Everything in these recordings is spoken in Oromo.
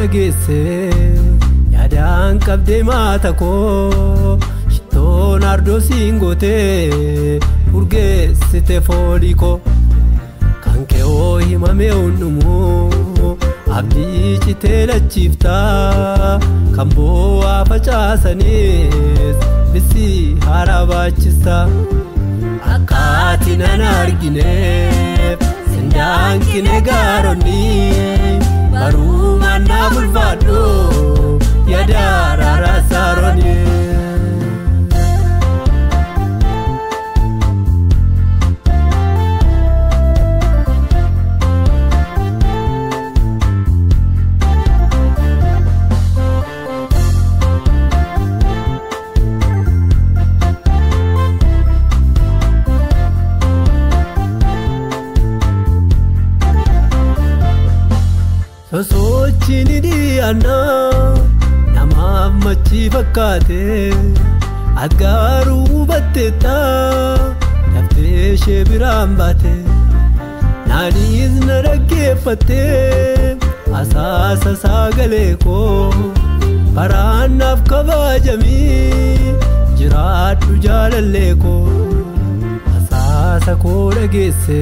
dhageesse yaadaan qabdee maata koo shittoon ardoo siin gootee urgeessite foolii koo kan kee oo himame hundumu abdii citee lachiiftaa kan boo'aa facaasanis bisii harabaachista akkaati nan argineef sindaankine gaaronni baruu mannaa bulfaadhu yadaarara saaronni sosochini diyaana namaaf machi fakkaate adgaaruu batteetta daftee ishee biraan baate naaniis na dhaggeeffatte asaasa sagalee koo baraannaaf kabaajamii jiraadhu jaalallee koo asaasa koo dhageesse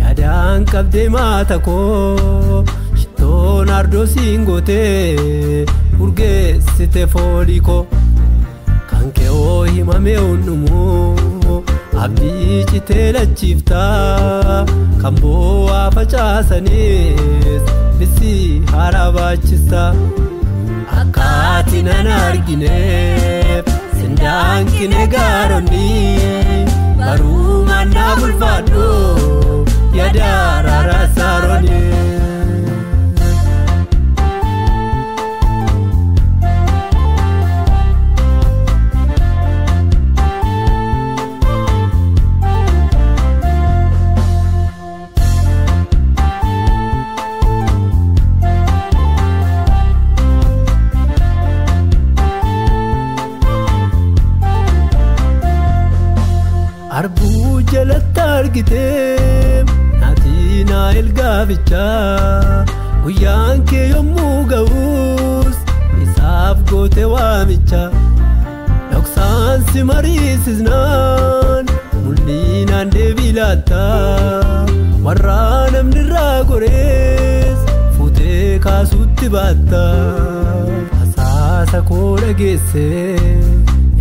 yaadaan qabdee maata koo shittoon ardoo siin gootee urgeessite foolii koo kan kee oo himame hundumu abdii citee lachiiftaa kan boo'aa facaasanis bisii harabaachista akkaati nan argineef sindaankine gaaronni baruu mannaa bulfaadhu yadaarara saaronni arbuu jalatti argitee naatina ilgaabichaa guyyaan kee yommuu ga'us isaaf goote waamicha dhoksaan si mariisisnaan mul'inaan deebii laatta warraa namni irraa gorees fuutee kaasuutti baatta asaasa koo dhageesse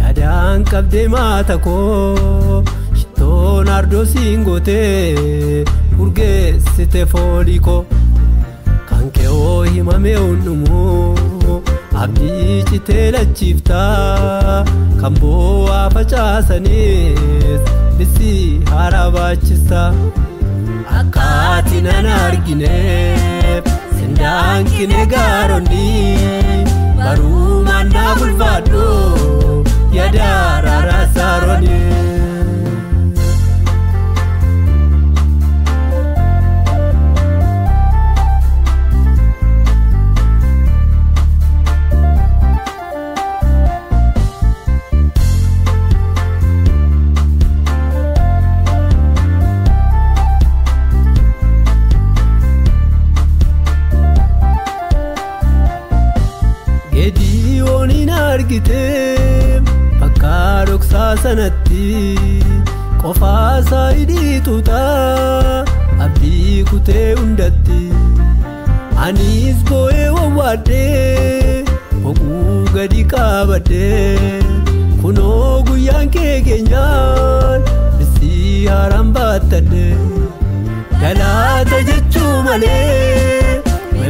yaadaan qabdee maata koo shittoon ardoo siin gootee urgeessite foolii koo kan kee oo himame hundumu abdii citee lachiiftaa kan boo'aa facaasanis bisii harabaachista akkaati nan argineef sindaankine gaaronni baruu mannaa bulfaadhu yadaarara saaronni Gediyooniin argitee bakka dhoksaa sanatti qofaasaa hidhiituuta abdii kutee hundatti anis boo'ee wawwaadhee boquu gadi qaabadhee kunoo guyyaan kee keenyaan bisii haaraan baattadhee galaata jechuu malee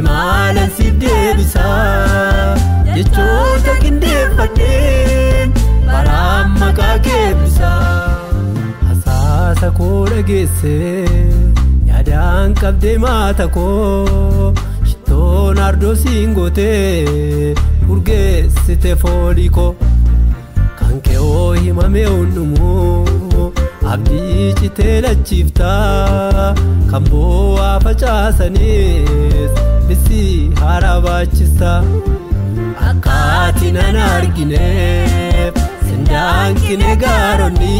maalan si deebisaa jechoota qindeeffadheen baraan maqaa keebbisaa asaasa koo dhageesse yaadaan qabdee maata koo shittoon ardoo siin gootee urgeessite foolii koo kan kee oo himame hundumu abdii citee lachiiftaa kan boo'aa facaasanis bisii harabaachista akkaati nan argineef sindaankine gaaronni